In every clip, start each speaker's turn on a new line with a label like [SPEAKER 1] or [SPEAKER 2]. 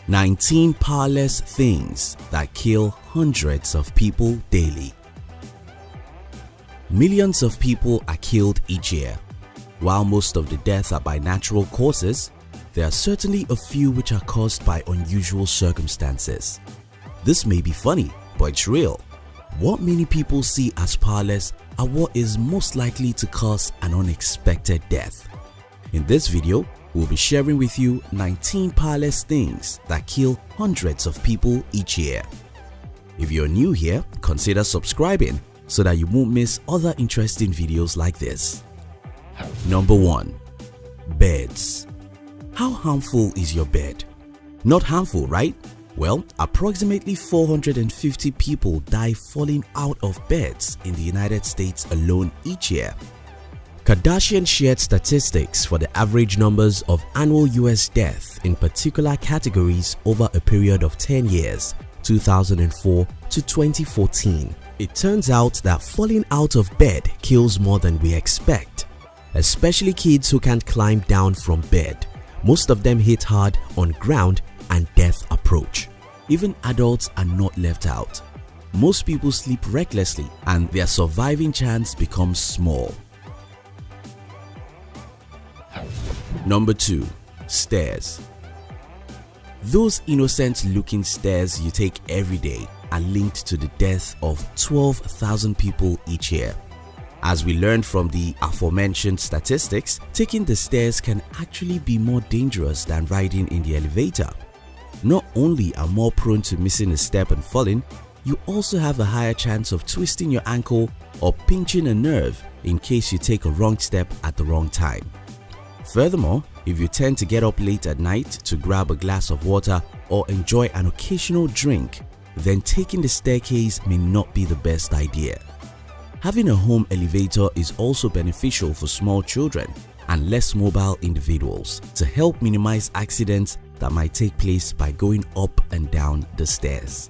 [SPEAKER 1] 19 powerless things that kill hundreds of people daily. Millions of people are killed each year. While most of the deaths are by natural causes, there are certainly a few which are caused by unusual circumstances. This may be funny, but it's real. What many people see as powerless are what is most likely to cause an unexpected death. In this video, we'll be sharing with you 19 powerless things that kill hundreds of people each year. If you're new here, consider subscribing so that you won't miss other interesting videos like this. Number 1. Beds. How harmful is your bed? Not harmful, right? Well, approximately 450 people die falling out of beds in the United States alone each year. Kardashian shared statistics for the average numbers of annual US deaths in particular categories over a period of 10 years, 2004 to 2014. It turns out that falling out of bed kills more than we expect, especially kids who can't climb down from bed. Most of them hit hard on ground and death approach. Even adults are not left out. Most people sleep recklessly and their surviving chance becomes small. Number 2. Stairs. Those innocent looking stairs you take every day are linked to the death of 12,000 people each year. As we learned from the aforementioned statistics, taking the stairs can actually be more dangerous than riding in the elevator. Not only are more prone to missing a step and falling, you also have a higher chance of twisting your ankle or pinching a nerve in case you take a wrong step at the wrong time. Furthermore, if you tend to get up late at night to grab a glass of water or enjoy an occasional drink, then taking the staircase may not be the best idea. Having a home elevator is also beneficial for small children and less mobile individuals to help minimize accidents that might take place by going up and down the stairs.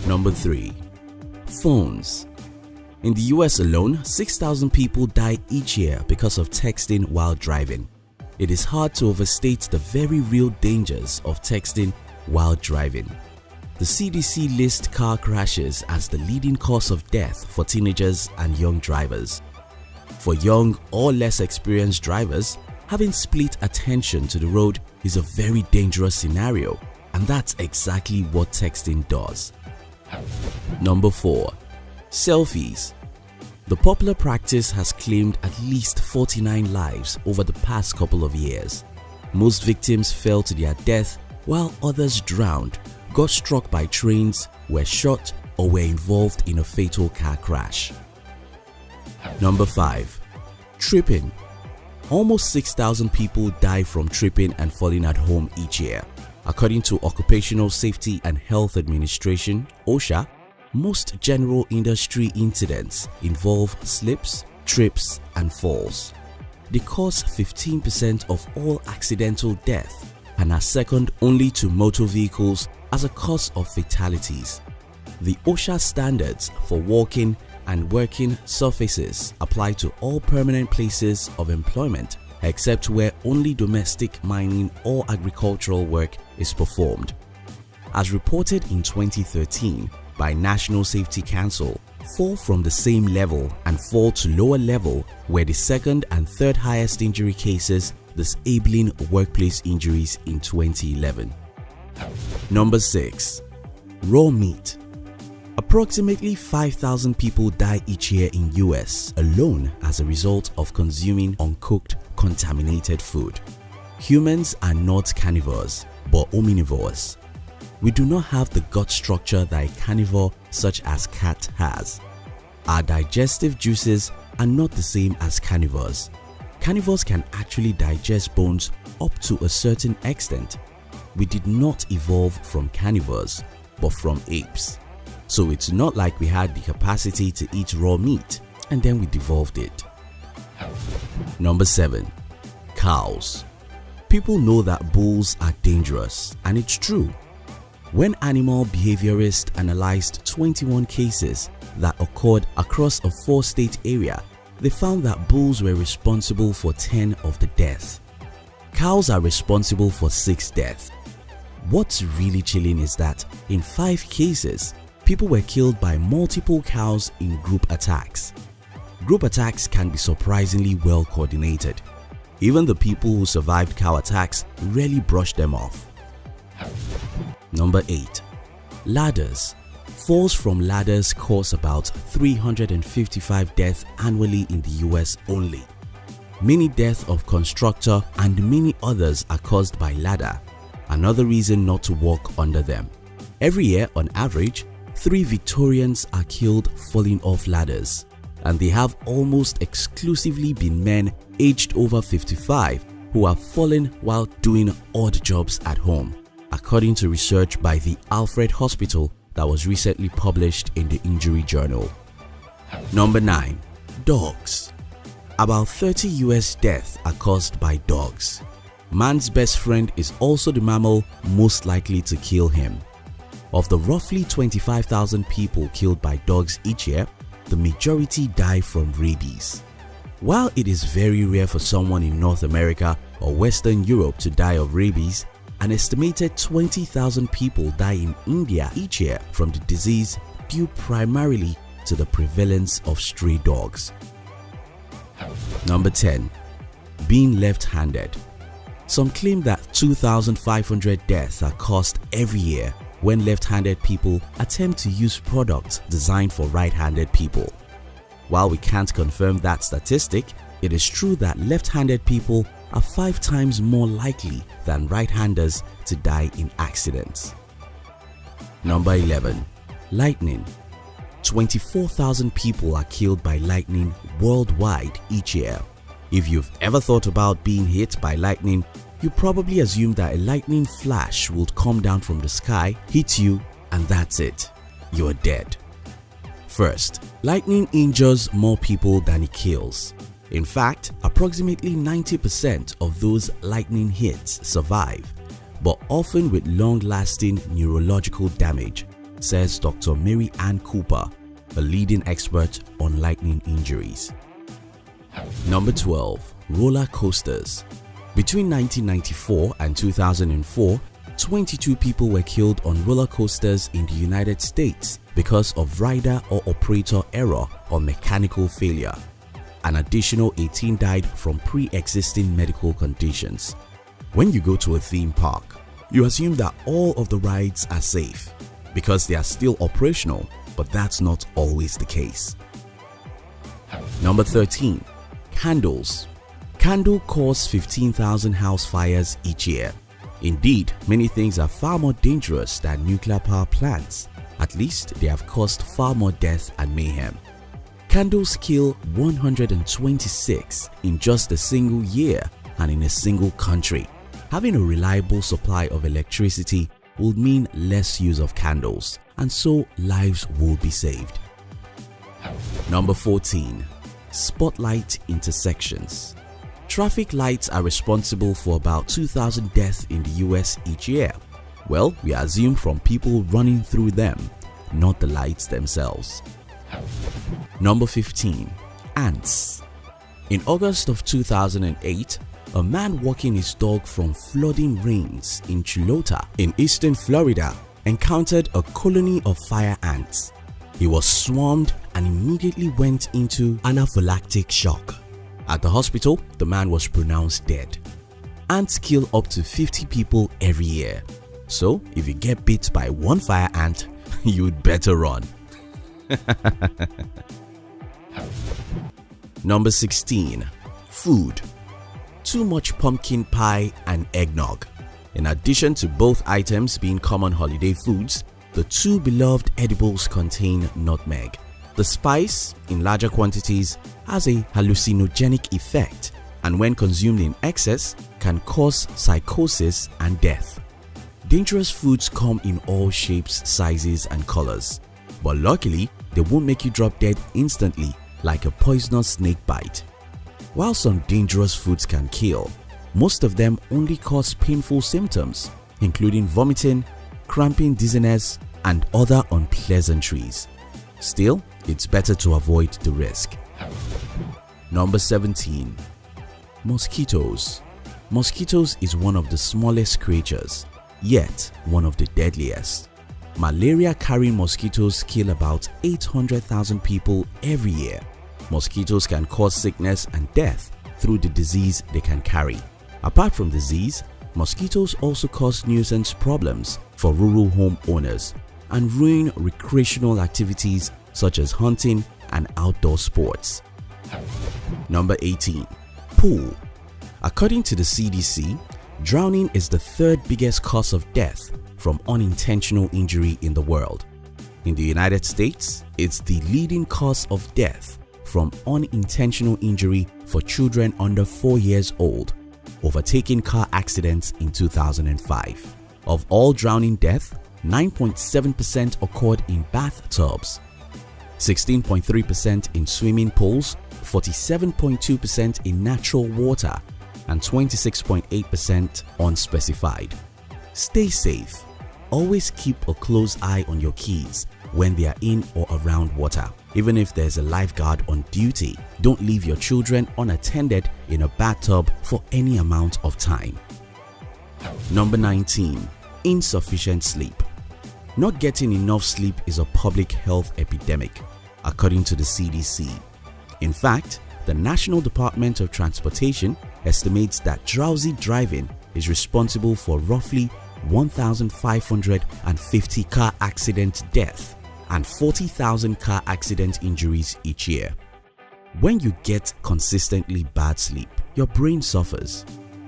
[SPEAKER 1] Number 3. Phones. In the US alone, 6,000 people die each year because of texting while driving. It is hard to overstate the very real dangers of texting while driving. The CDC lists car crashes as the leading cause of death for teenagers and young drivers. For young or less experienced drivers, having split attention to the road is a very dangerous scenario, and that's exactly what texting does. Number 4. Selfies. The popular practice has claimed at least 49 lives over the past couple of years. Most victims fell to their death while others drowned, got struck by trains, were shot, or were involved in a fatal car crash. Number 5. Tripping. Almost 6,000 people die from tripping and falling at home each year. According to Occupational Safety and Health Administration (OSHA), most general industry incidents involve slips, trips, and falls. They cause 15% of all accidental death and are second only to motor vehicles as a cause of fatalities. The OSHA standards for walking and working surfaces apply to all permanent places of employment except where only domestic mining or agricultural work is performed. As reported in 2013 by National Safety Council, fall from the same level and fall to lower level were the second and third highest injury cases disabling workplace injuries in 2011. Number 6. Raw meat. Approximately 5,000 people die each year in US alone as a result of consuming uncooked, contaminated food. Humans are not carnivores, but omnivores. We do not have the gut structure that a carnivore such as cat has. Our digestive juices are not the same as carnivores. Carnivores can actually digest bones up to a certain extent. We did not evolve from carnivores, but from apes. So it's not like we had the capacity to eat raw meat and then we devolved it. Number 7. Cows. People know that bulls are dangerous, and it's true. When animal behaviorists analyzed 21 cases that occurred across a 4-state area, they found that bulls were responsible for 10 of the deaths. Cows are responsible for 6 deaths. What's really chilling is that in 5 cases, people were killed by multiple cows in group attacks. Group attacks can be surprisingly well coordinated. Even the people who survived cow attacks rarely brushed them off. Number 8. Ladders. Falls from ladders cause about 355 deaths annually in the US only. Many deaths of constructor and many others are caused by ladder. Another reason not to walk under them. Every year, on average, 3 Victorians are killed falling off ladders, and they have almost exclusively been men aged over 55 who have fallen while doing odd jobs at home, according to research by the Alfred Hospital that was recently published in the Injury Journal. Number 9. Dogs. About 30 US deaths are caused by dogs. Man's best friend is also the mammal most likely to kill him. Of the roughly 25,000 people killed by dogs each year, the majority die from rabies. While it is very rare for someone in North America or Western Europe to die of rabies, an estimated 20,000 people die in India each year from the disease due primarily to the prevalence of stray dogs. Number 10. Being left-handed. Some claim that 2,500 deaths are caused every year when left-handed people attempt to use products designed for right-handed people. While we can't confirm that statistic, it is true that left-handed people are 5 times more likely than right-handers to die in accidents. Number 11. Lightning. 24,000 people are killed by lightning worldwide each year. If you've ever thought about being hit by lightning, you probably assume that a lightning flash would come down from the sky, hit you, and that's it. You're dead. First, lightning injures more people than it kills. In fact, approximately 90% of those lightning hits survive, but often with long-lasting neurological damage, says Dr. Mary Ann Cooper, a leading expert on lightning injuries. Number 12. Roller coasters. Between 1994 and 2004, 22 people were killed on roller coasters in the United States because of rider or operator error or mechanical failure. An additional 18 died from pre-existing medical conditions. When you go to a theme park, you assume that all of the rides are safe because they are still operational, but that's not always the case. Number 13. Candles. Candle cause 15,000 house fires each year. Indeed, many things are far more dangerous than nuclear power plants. At least they have caused far more death and mayhem. Candles kill 126 in just a single year and in a single country. Having a reliable supply of electricity will mean less use of candles, and so lives will be saved. Number 14. Spotlight intersections. Traffic lights are responsible for about 2,000 deaths in the US each year. Well, we assume from people running through them, not the lights themselves. Number 15. Ants. In August of 2008, a man walking his dog from flooding rains in Chulota in eastern Florida encountered a colony of fire ants. He was swarmed and immediately went into anaphylactic shock. At the hospital, the man was pronounced dead. Ants kill up to 50 people every year. So if you get bit by one fire ant, you'd better run. Number 16. Food. Too much pumpkin pie and eggnog. In addition to both items being common holiday foods, the two beloved edibles contain nutmeg. The spice, in larger quantities, has a hallucinogenic effect, and when consumed in excess, can cause psychosis and death. Dangerous foods come in all shapes, sizes, and colors, but luckily, they won't make you drop dead instantly like a poisonous snake bite. While some dangerous foods can kill, most of them only cause painful symptoms, including vomiting, cramping, dizziness, and other unpleasantries. Still, it's better to avoid the risk. Number 17. Mosquitoes. Mosquitoes is one of the smallest creatures, yet one of the deadliest. Malaria-carrying mosquitoes kill about 800,000 people every year. Mosquitoes can cause sickness and death through the disease they can carry. Apart from disease, mosquitoes also cause nuisance problems for rural homeowners and ruin recreational activities such as hunting and outdoor sports. Number 18. Pool. According to the CDC, drowning is the third biggest cause of death from unintentional injury in the world. In the United States, it's the leading cause of death from unintentional injury for children under 4 years old, overtaking car accidents in 2005. Of all drowning deaths, 9.7% occurred in bathtubs, 16.3% in swimming pools, 47.2% in natural water, and 26.8% unspecified. Stay safe. Always keep a close eye on your kids when they are in or around water. Even if there's a lifeguard on duty, don't leave your children unattended in a bathtub for any amount of time. Number 19. Insufficient sleep. Not getting enough sleep is a public health epidemic, according to the CDC. In fact, the National Department of Transportation estimates that drowsy driving is responsible for roughly 1,550 car accident deaths and 40,000 car accident injuries each year. When you get consistently bad sleep, your brain suffers.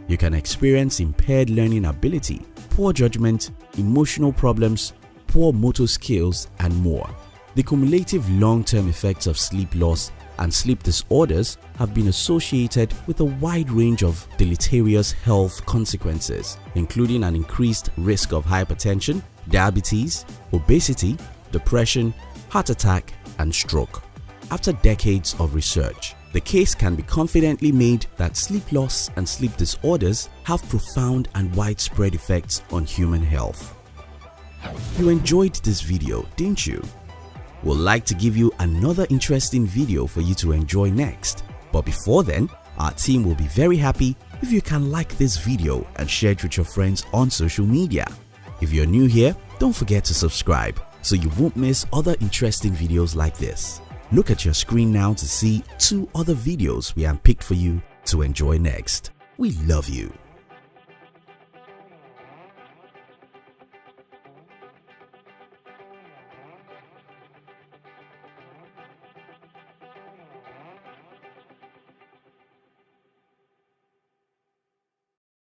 [SPEAKER 1] You can experience impaired learning ability, poor judgment, emotional problems, poor motor skills, and more. The cumulative long-term effects of sleep loss and sleep disorders have been associated with a wide range of deleterious health consequences, including an increased risk of hypertension, diabetes, obesity, depression, heart attack, and stroke. After decades of research, the case can be confidently made that sleep loss and sleep disorders have profound and widespread effects on human health. You enjoyed this video, didn't you? We'd like to give you another interesting video for you to enjoy next. But before then, our team will be very happy if you can like this video and share it with your friends on social media. If you're new here, don't forget to subscribe so you won't miss other interesting videos like this. Look at your screen now to see 2 other videos we have picked for you to enjoy next. We love you.